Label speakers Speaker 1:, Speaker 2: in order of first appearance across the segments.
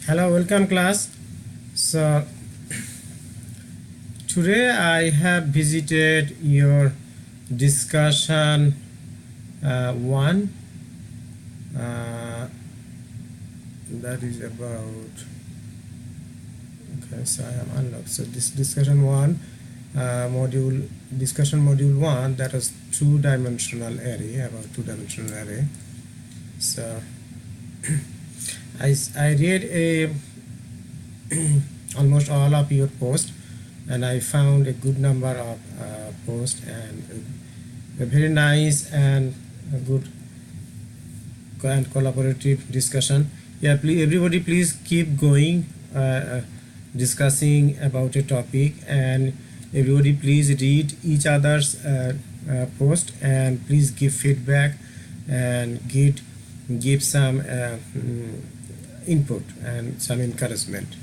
Speaker 1: Hello, welcome class. So today I have visited your discussion one that is about, okay, so I am unlocked. So this discussion one module one, that is two-dimensional array, about two-dimensional array. So I read a almost all of your posts, and I found a good number of posts and a very nice and a good and collaborative discussion. Yeah, please, everybody, please keep going, discussing about a topic, and everybody, please read each other's post, and please give feedback and give some input and some encouragement.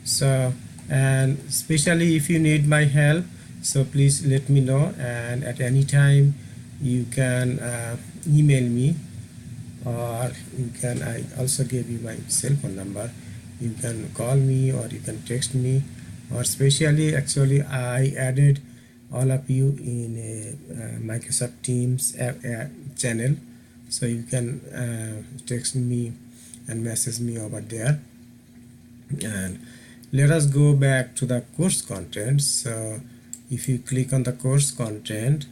Speaker 1: So, and especially if you need my help, so please let me know, and at any time you can email me, or you can, I also gave you my cell phone number. You can call me or you can text me, or especially actually I added all of you in a Microsoft Teams channel, so you can text me and message me over there. And let us go back to the course content. So if you click on the course content,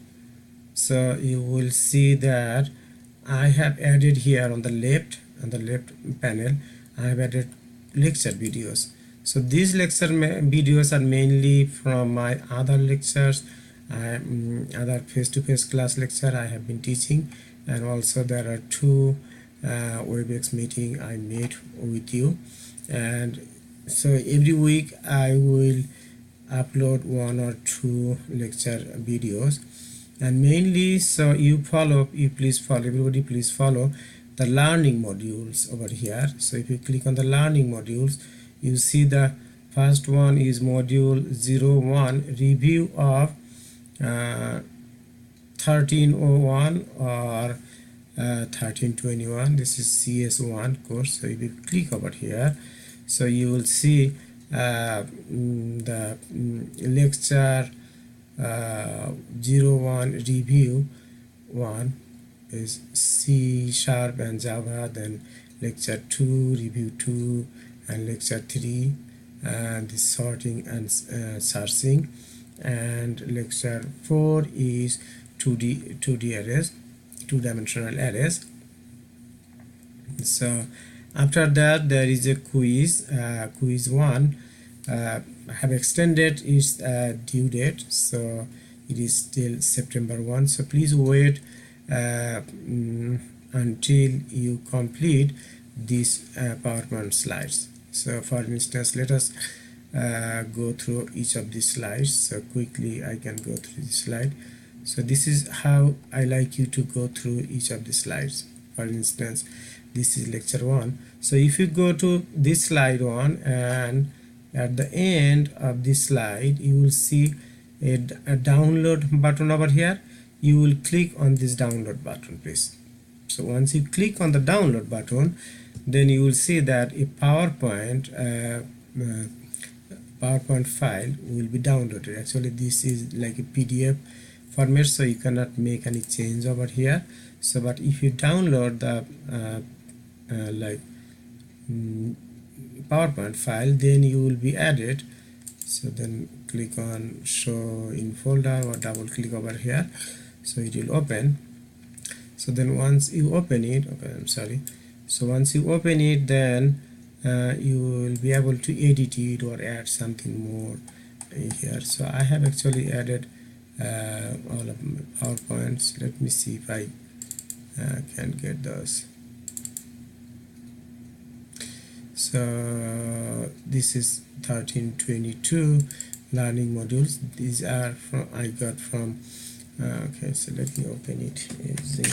Speaker 1: so you will see that I have added here on the left panel, I have added lecture videos. So these lecture videos are mainly from my other lectures, other face-to-face class lecture I have been teaching, and also there are two WebEx meeting I made with you. And so every week I will upload one or two lecture videos, and mainly, so you please follow, everybody please follow the learning modules over here. So if you click on the learning modules, you see the first one is module 01, review of 1301 or 1321. This is CS1 course. So if you click over here, so you will see the lecture 01 review 1 is C# and Java, then lecture 2 review 2, and lecture 3 the sorting and searching, and lecture 4 is 2D arrays, two-dimensional arrays. So after that there is a quiz, quiz 1. Have extended its due date, so it is still September 1. So please wait until you complete these PowerPoint slides. So for instance, let us go through each of these slides. So quickly I can go through this slide. So this is how I like you to go through each of the slides. For instance, this is lecture 1. So if you go to this slide 1, and at the end of this slide you will see a download button over here. You will click on this download button, please. So once you click on the download button, then you will see that a PowerPoint file will be downloaded. Actually this is like a PDF format, so you cannot make any change over here. So but if you download the PowerPoint file, then you will be added. So then click on show in folder, or double click over here, so it will open. So then once you open it, okay, I'm sorry, so once you open it, then you will be able to edit it or add something more here. So I have actually added all of my PowerPoints. Let me see if I can get those. So this is 1322 learning modules. These are from, I got from okay, so let me open it using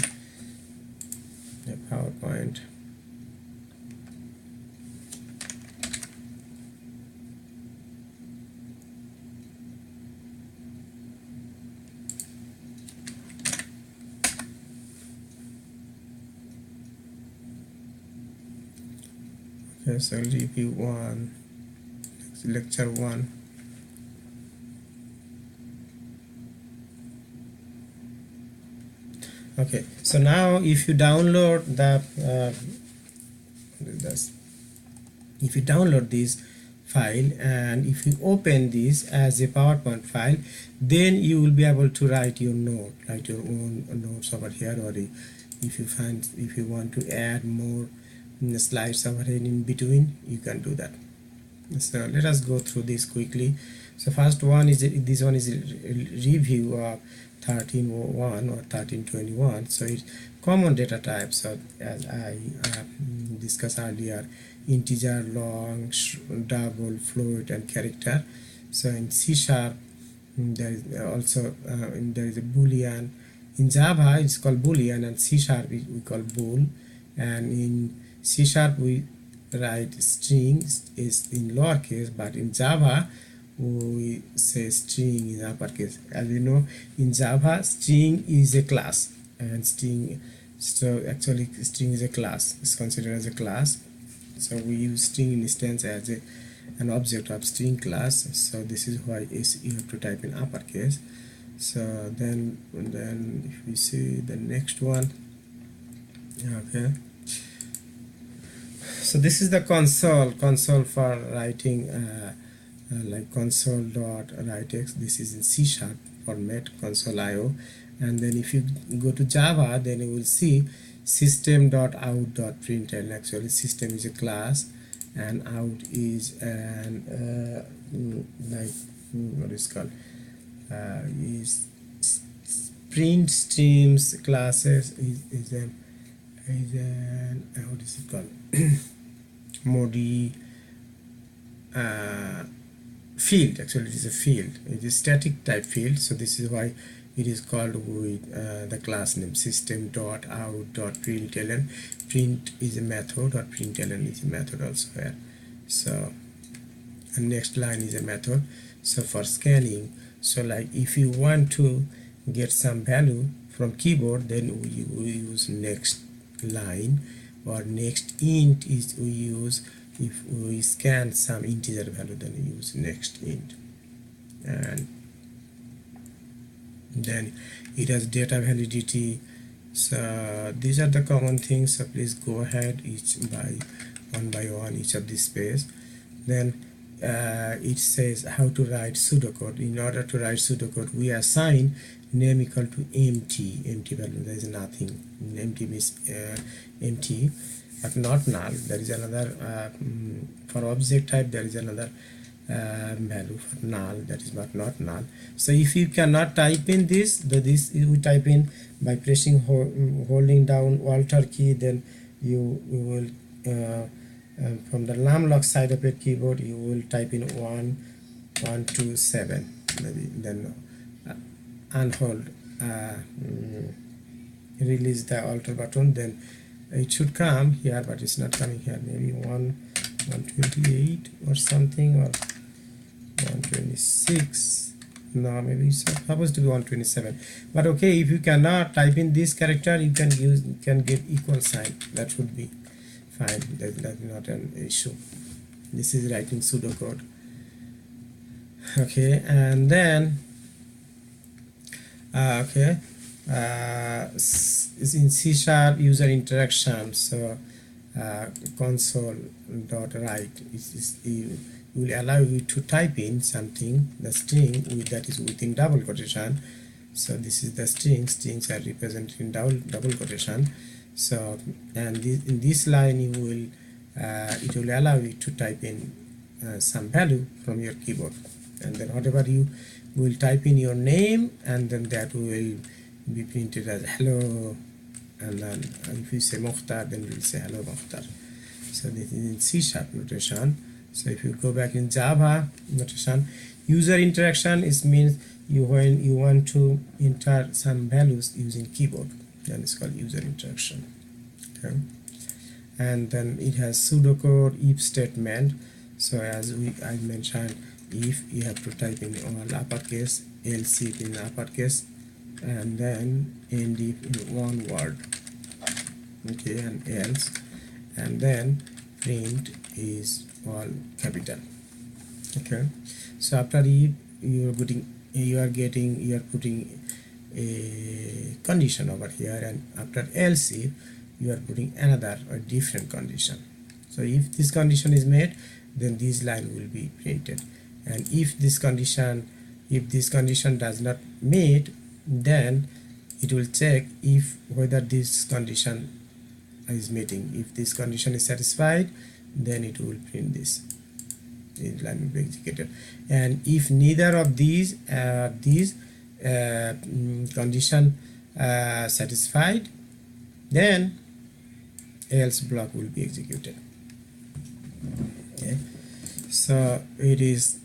Speaker 1: the PowerPoint. Okay, so review 1, lecture 1. Okay, so now if you download the this, if you download this file and if you open this as a PowerPoint file, then you will be able to write your note, write your own notes over here, or if you want to add more slides over here in between, you can do that. So let us go through this quickly. So first one is this one is a review of 1301 or 1321. So it's common data types. So as I discussed earlier, integer, long, double, float, and character. So in C#, there is also there is a boolean. In Java it's called boolean, and C# we call bool, and in C# we write strings is in lowercase, but in Java we say string in uppercase. As you know, in Java string is a class, and string, so actually string is a class, it's considered as a class. So we use string instance as an object of string class. So this is why you have to type in uppercase. So then if we see the next one, okay, so this is the console for writing like console.writex. This is in C# format, console IO. And then if you go to Java, then you will see system.out.println. Actually system is a class and out is an like what is called is print streams classes is an what is it called modi field. Actually it is a field, it is static type field. So this is why it is called with the class name system.out.println. Print is a method, or println is a method also here. So and next line is a method. So for scanning, so like if you want to get some value from keyboard, then we use next line, or next int is we use if we scan some integer value, then we use next int. And then it has data validity. So these are the common things. So please go ahead one by one each of this space. Then it says how to write pseudocode. In order to write pseudocode, we assign name equal to empty value. There is nothing. Empty means empty, but not null. There is another for object type. There is another value for null, that is but not null. So if you cannot type in this we type in by pressing holding down Alt key, then you will from the numlock side of your keyboard you will type in 1127 maybe, then unhold release the Alt button, then it should come here, but it's not coming here. Maybe 128 or something, or 126. No, maybe it's supposed to be 127. But okay, if you cannot type in this character, you can get equal sign. That would be fine. That's not an issue. This is writing pseudocode. Okay, and then is in C# user interaction. So console.write will allow you to type in something, the string that is within double quotation. So this is the strings are represented in double quotation. So and in this line you will it will allow you to type in some value from your keyboard, and then whatever you will type in your name, and then that will be printed as hello. And then if you say Mokhtar, then we'll say hello Mokhtar. So this is in C# notation. So if you go back in Java notation, user interaction is means when you want to enter some values using keyboard, then it's called user interaction. Okay, and then it has pseudocode if statement. So as I mentioned, if you have to type in all uppercase, else if in uppercase, and then end if in one word. Okay, and else, and then print is all capital. Okay, so after if you are putting a condition over here, and after else if you are putting another or different condition. So if this condition is met, then this line will be printed, and if this condition does not meet, then it will check if whether this condition is meeting. If this condition is satisfied, then it will print this line will be executed. And if neither of these condition satisfied, then else block will be executed. Okay, so it is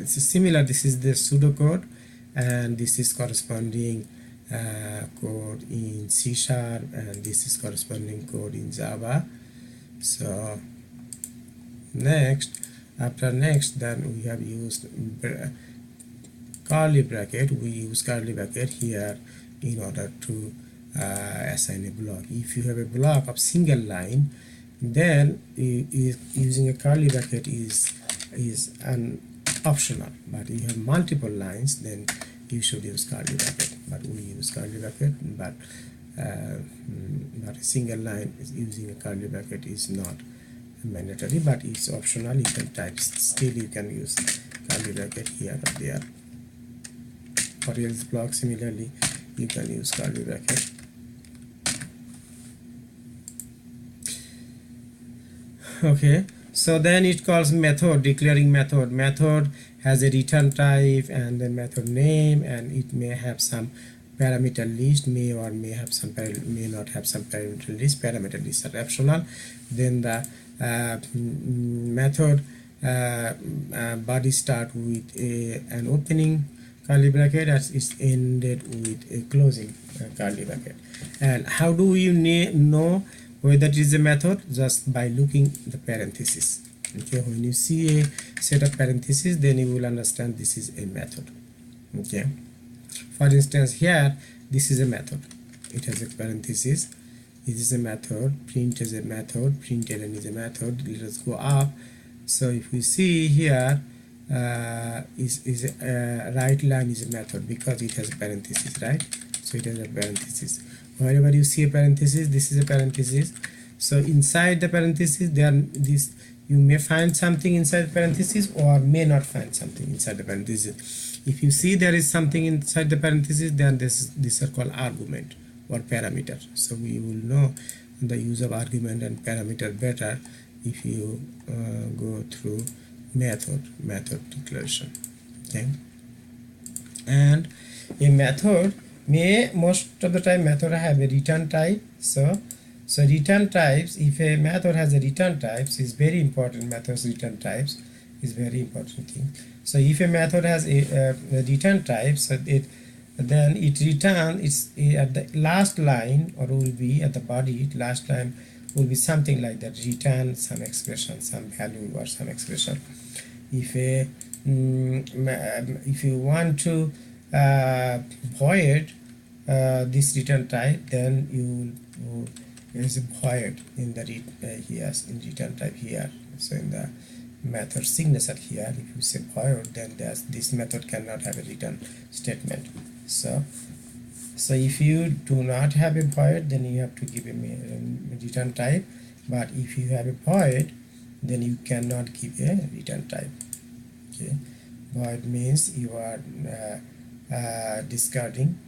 Speaker 1: similar. This is the pseudocode, and this is corresponding code in C#, and this is corresponding code in Java. So after next, then we have used curly bracket. We use curly bracket here in order to assign a block. If you have a block of single line, then using a curly bracket is an optional. But you have multiple lines, then you should use curly bracket. But we use curly bracket, but a single line using a curly bracket is not mandatory, but it's optional. You can type, still you can use curly bracket here or there. For else block, similarly, you can use curly bracket. Okay, so then it calls method, declaring method. Method has a return type and the method name, and it may have some parameter list, may have some may not have some parameter list. Parameter lists are optional. Then the method body start with an opening curly bracket as is ended with a closing curly bracket. And how do you know whether it is a method? Just by looking the parentheses. Okay, when you see a set of parentheses, then you will understand this is a method. Okay, for instance, here this is a method. It has a parenthesis. It is a method. Print is a method. Println is a method. Let us go up. So if we see here, right line is a method because it has a parenthesis, right? So it has a parenthesis. Wherever you see a parenthesis, this is a parenthesis. So inside the parenthesis, you may find something inside the parenthesis or may not find something inside the parenthesis. If you see there is something inside the parenthesis, then these are called argument or parameter. So we will know the use of argument and parameter better if you go through method declaration. Okay, and a method may, most of the time, method have a return type. So return types, if a method has a return types, is very important. Methods return types is very important thing. So if a method has a return type, so then it returns at the last line, or will be at the body. Last line will be something like that. Return some expression, some value or some expression. If you want to void this return type, then you will use a void in the in return type here. So in the method signature here, if you say void, then this method cannot have a return statement. So if you do not have a void, then you have to give a return type. But if you have a void, then you cannot give a return type. Okay, void means you are discarding,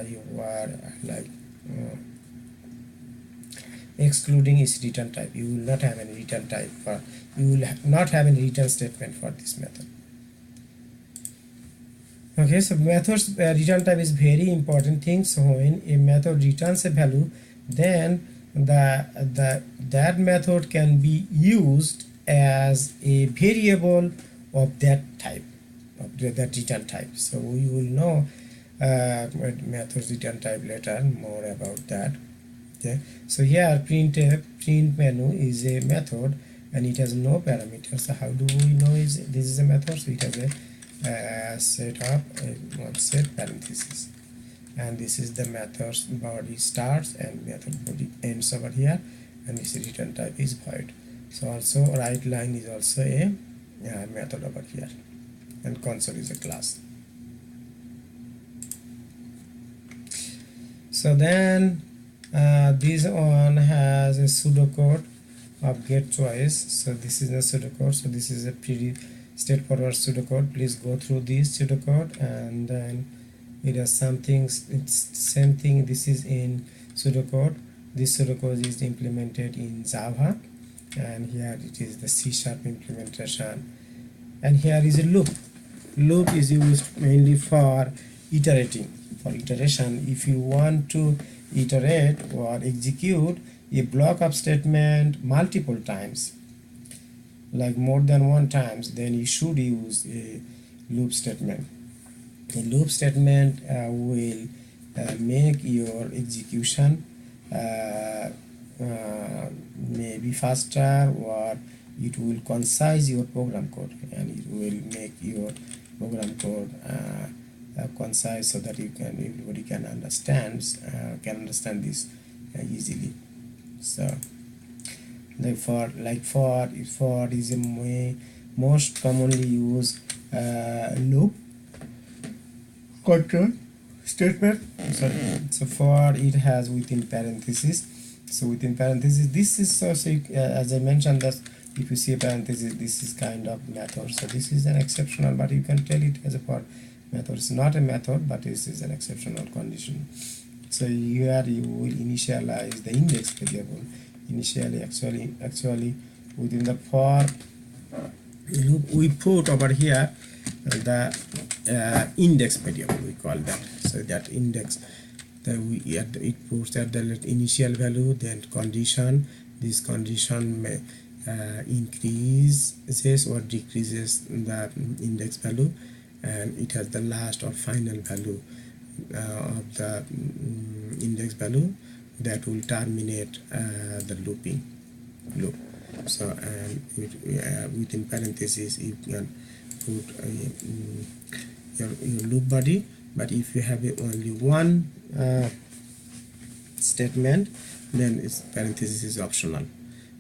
Speaker 1: you are like excluding its return type. You will not have any return type you will not have any return statement for this method. Okay, so methods return type is very important thing. So when a method returns a value, then that method can be used as a variable of that type, of that return type. So we will know methods return type later, more about that. Okay, so here print menu is a method and it has no parameters. So how do we know this is a method? So it has a set of one set parenthesis, and this is the method's body starts and method body ends over here, and this return type is void. So also write line is also a method over here, and console is a class. So then this one has a pseudocode of get choice. So this is the pseudocode. So this is a pretty straightforward pseudocode. Please go through this pseudocode, and then it has something. It's same thing. This is in pseudocode. This pseudocode is implemented in Java, and here it is the C# implementation. And here is a loop. Loop is used mainly for iterating. For iteration, if you want to iterate or execute a block of statement multiple times, like more than one times, then you should use a loop statement. A loop statement will make your execution maybe faster, or it will concise your program code, and it will make your program code concise, so that everybody can understand this easily. So therefore, like for is a most commonly used loop control statement. So for it has within parentheses. So within parentheses, this is also as I mentioned, that if you see a parenthesis, this is kind of method. So this is an exceptional, but you can tell it as a for method. It's not a method, but this is an exceptional condition. So here you will initialize the index variable. Initially, actually within the for loop, we put over here the index variable, we call that. So that index, it puts at the initial value, then condition. This condition may increases or decreases the index value, and it has the last or final value of the index value that will terminate the loop. So and within parentheses you can put your loop body, but if you have only one statement, then its parenthesis is optional.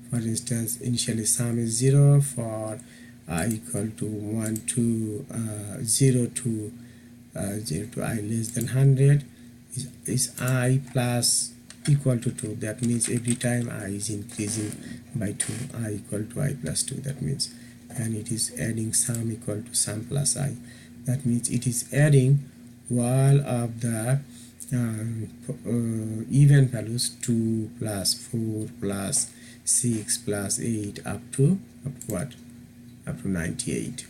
Speaker 1: For instance, initially sum is 0 for I equal to 1 to 0 to 0 to I less than 100 is I plus equal to 2. That means every time I is increasing by 2, I equal to I plus 2. That means, and it is adding sum equal to sum plus I. That means it is adding all of the even values, 2 plus 4 plus 6 plus 8 up to what? Up to 98.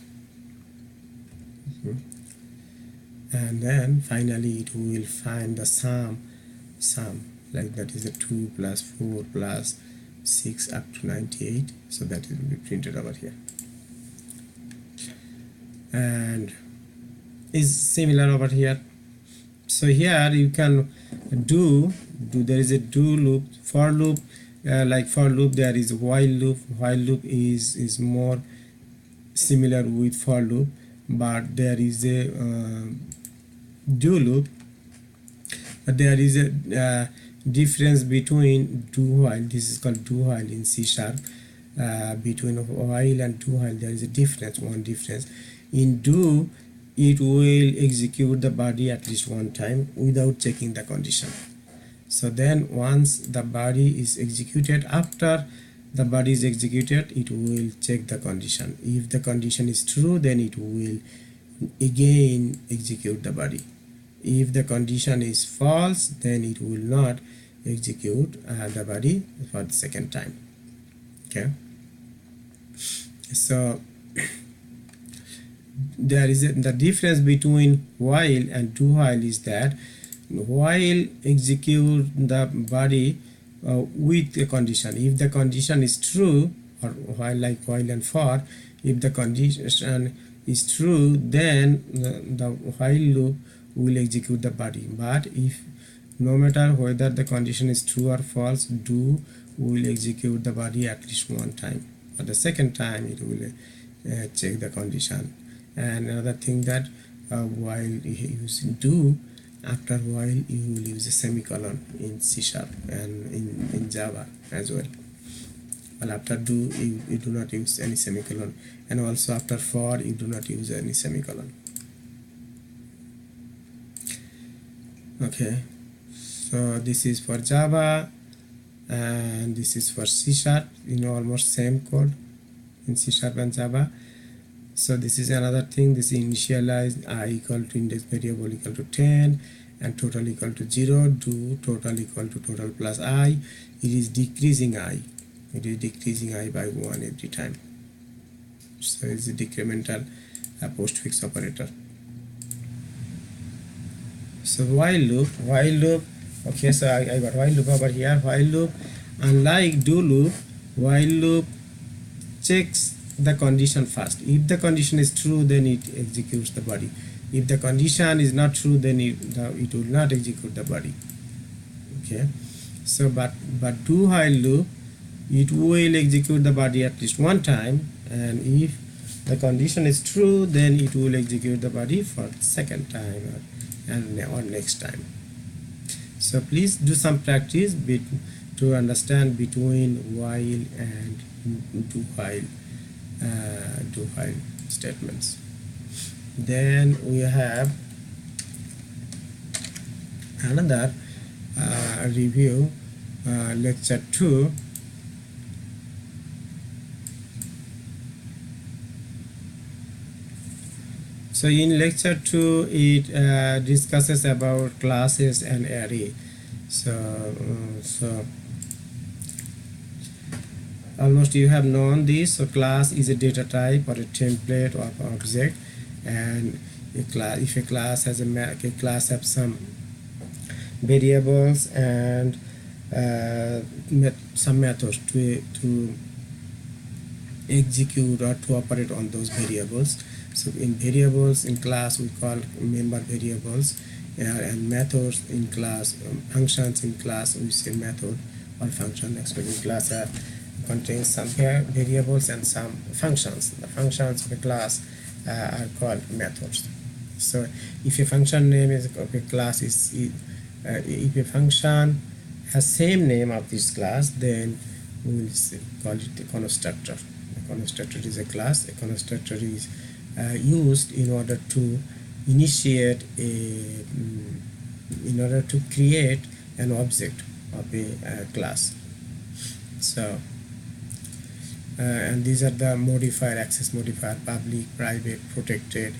Speaker 1: And then finally it will find the sum, like that is a 2 plus 4 plus 6 up to 98. So that will be printed over here, and is similar over here. So here you can do there is a do loop, for loop. Like for loop, there is while loop. While loop is more similar with for loop, but there is a do loop. There is a difference between do while. This is called do while in C#. Between while and do while, there is a difference. One difference in do, it will execute the body at least one time without checking the condition. So then once the body is executed, after the body is executed, it will check the condition. If the condition is true, then it will again execute the body. If the condition is false, then it will not execute the body for the second time. Okay, so there is the difference between while and do while is that while execute the body with a condition. If the condition is true, or while like while and for, if the condition is true, then the while loop will execute the body. But if no matter whether the condition is true or false, do will execute the body at least one time. For the second time, it will check the condition. And another thing that while you use do, after while you will use a semicolon in C# and in Java as well. and after do you do not use any semicolon, and also after for you do not use any semicolon. Okay, so this is for Java and this is for C#, almost same code in C# and Java. So this is another thing. This is initialize I equal to index variable equal to 10 and total equal to 0, do total equal to total plus I. It is decreasing I. It is decreasing I by 1 every time. So it's a decremental postfix operator. So while loop, okay, so I got while loop over here. While loop, unlike do loop, while loop checks the condition first. If the condition is true, then it executes the body. If the condition is not true, then it will not execute the body. Okay, so but do while loop, it will execute the body at least one time, and if the condition is true, then it will execute the body for the second time or next time. So please do some practice to understand between while and do while statements. Then we have another review, lecture 2. So in lecture 2 it discusses about classes and array. So almost you have known this. So class is a data type or a template or object, and if a class has a class has some variables and some methods to execute or to operate on those variables. So in variables in class we call member variables, and methods in class, functions in class we say method or function. Actually class contains some variables and some functions. The functions of a class are called methods. So if a function name is of a class is if a function has same name of this class, then we will call it a constructor. A constructor is a class. A constructor is used in order to initiate in order to create an object of a class. So and these are the modifier, access modifier, public, private, protected,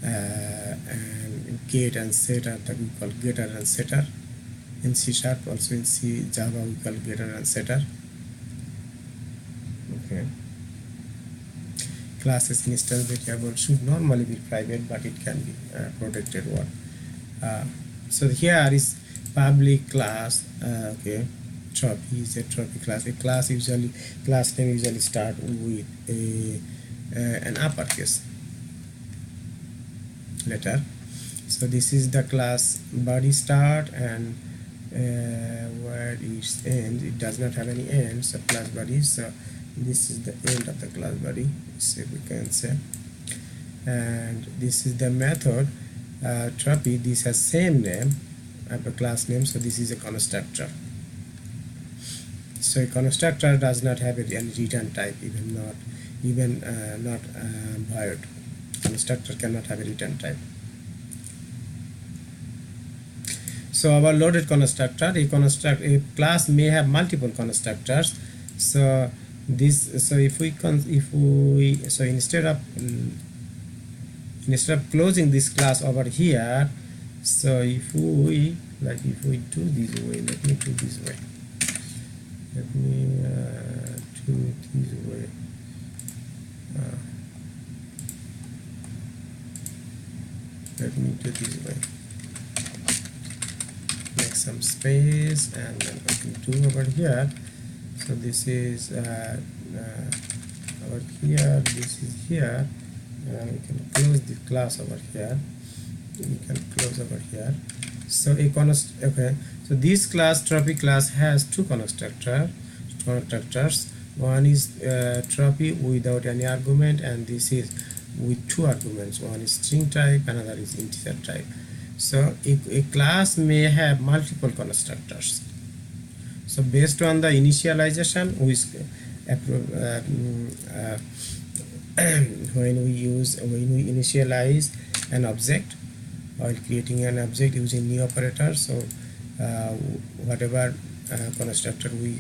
Speaker 1: and get and setter that we call getter and setter. In C#, also in Java we call getter and setter. Okay. Classes instance variable should normally be private, but it can be protected one. So here is public class. Okay, trophy is a trophy class. A class name usually start with an uppercase letter. So this is the class body start, and where it ends, it does not have any end. So class body. So this is the end of the class body, so we can say, and this is the method trophy. This has same name of a class name, so this is a constructor. So a constructor does not have any return type, even not void. Constructor cannot have a return type. So our loaded constructor, a class may have multiple constructors. So instead of closing this class over here, so if we do this way, let me do this way. Let me do this way. Let me do this way. Make some space, and then I can do over here. So this is over here, this is here, and we can close the class over here. We can close over here. So so this class trophy class has two constructors. One is trophy without any argument, and this is with two arguments. One is string type, another is integer type. So a class may have multiple constructors. So based on the initialization, when we initialize an object while creating an object using new operator. So whatever constructor we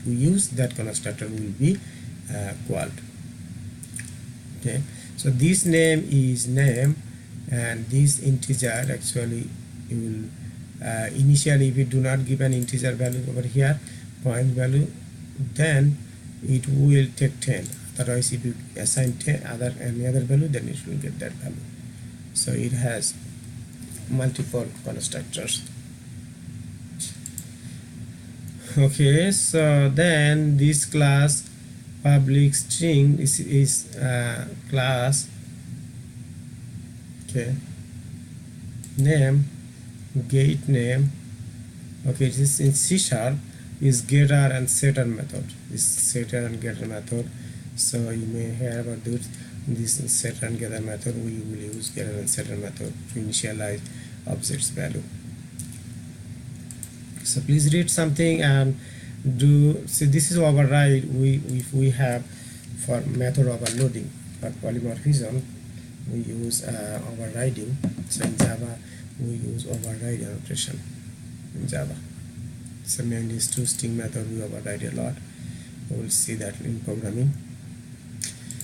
Speaker 1: use, that constructor will be called. Okay, so this name is name, and this integer actually you will initially, if you do not give an integer value over here, point value, then it will take 10. Otherwise, if you assign 10 any other value, then it will get that value. So it has multiple constructors. Okay, so then this class public string is class, okay, name, get name. Okay, this in C# is getter and setter method. This setter and getter method. So you may hear about this setter and getter method. We will use getter and setter method to initialize object's value. So please read something and do. See, this is override we have for method overloading. For polymorphism, we use overriding. So in Java, we use override annotation in Java. So mainly these two string method we override a lot. We will see that in programming.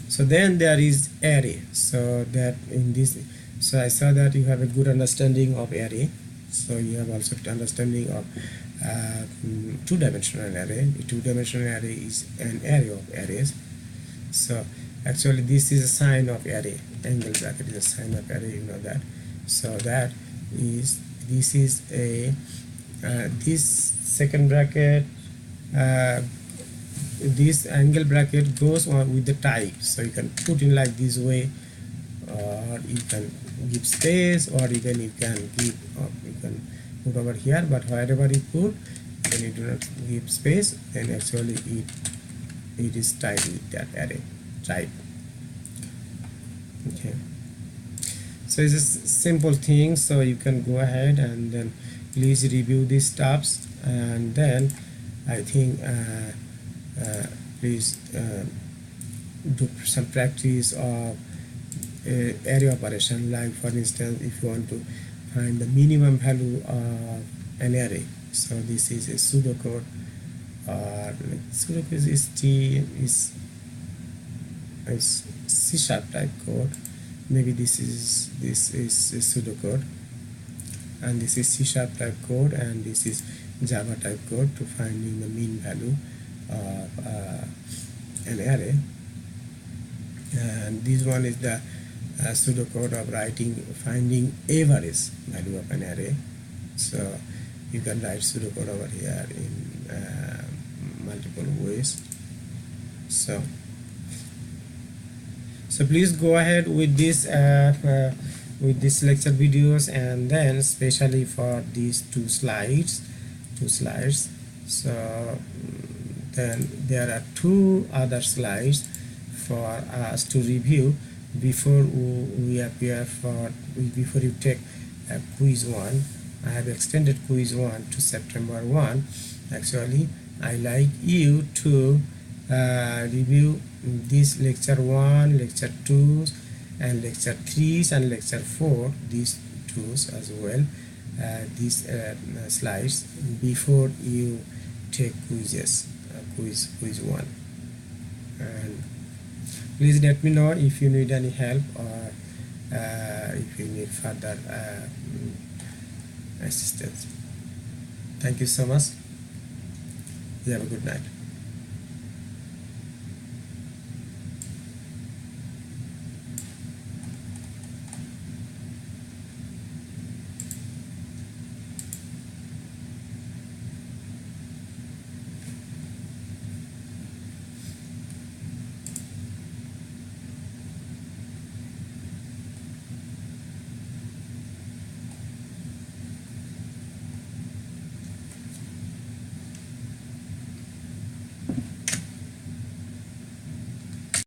Speaker 1: So then there is array. So that in this, so I saw that you have a good understanding of array. So you have also understanding of two-dimensional array. A two-dimensional array is an array of arrays. So actually this is a sign of array. Angle bracket is a sign of array, you know that. So that is, this is a this second bracket, this angle bracket goes on with the type. So you can put in like this way, or you can give space, or even you can give, you can put over here, but wherever you put, when you do not give space, then actually it is tied with that array type. Okay, so it's a simple thing. So you can go ahead and then please review these steps, and then I think please do some practice of array operation. Like for instance, if you want to find the minimum value of an array, so this is a pseudocode, or pseudocode is C# type code. Maybe this is a pseudocode, and this is C# type code, and this is Java type code to finding the mean value of an array. And this one is the pseudocode of finding average value of an array. So you can write pseudocode over here in multiple ways. So please go ahead with this lecture videos, and then especially for these two slides. So then there are two other slides for us to review before we before you take quiz 1. I have extended quiz 1 to September 1. Actually, I like you to review this lecture 1, lecture 2, and lecture 3 and lecture 4, these tools as well, these slides, before you take quiz 1. And please let me know if you need any help, or if you need further assistance. Thank you so much. You have a good night.